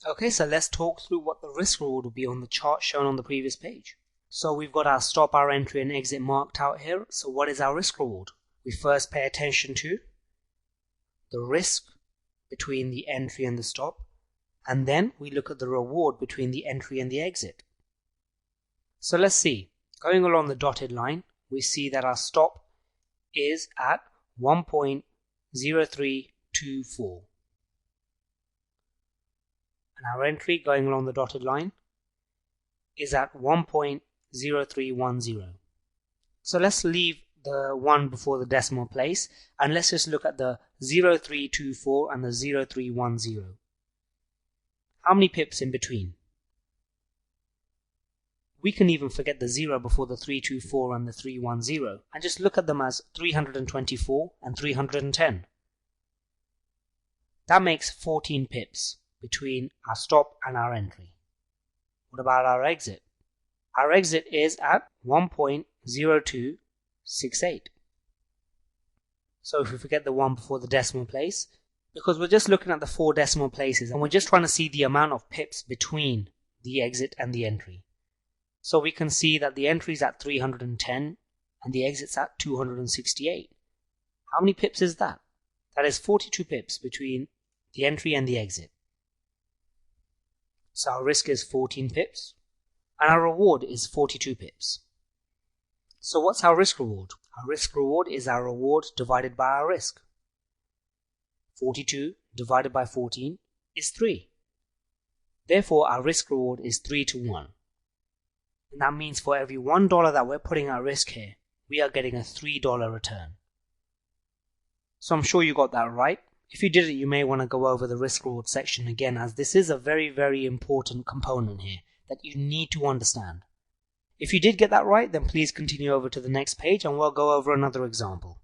Okay, so let's talk through what the risk reward will be on the chart shown on the previous page. So we've got our stop, our entry and exit marked out here. So what is our risk reward? We first pay attention to the risk between the entry and the stop, and then we look at the reward between the entry and the exit. So let's see, going along the dotted line, we see that our stop is at 1.0324. And our entry going along the dotted line is at 1.0310. So let's leave the 1 before the decimal place and let's just look at the 0324 and the 0310. How many pips in between? We can even forget the 0 before the 324 and the 310 and just look at them as 324 and 310. That makes 14 pips between our stop and our entry. What about our exit? Our exit is at 1.0268. So if we forget the 1 before the decimal place, because we're just looking at the 4 decimal places and we're just trying to see the amount of pips between the exit and the entry. So we can see that the entry is at 310 and the exit's at 268. How many pips is that? That is 42 pips between the entry and the exit. So our risk is 14 pips and our reward is 42 pips. So what's our risk reward? Our risk reward is our reward divided by our risk. 42 divided by 14 is 3. Therefore our risk reward is 3 to 1. And that means for every $1 that we're putting at risk here, we are getting a $3 return. So I'm sure you got that right. If you didn't, you may want to go over the risk reward section again, as this is a very, very important component here that you need to understand. If you did get that right, then please continue over to the next page and we'll go over another example.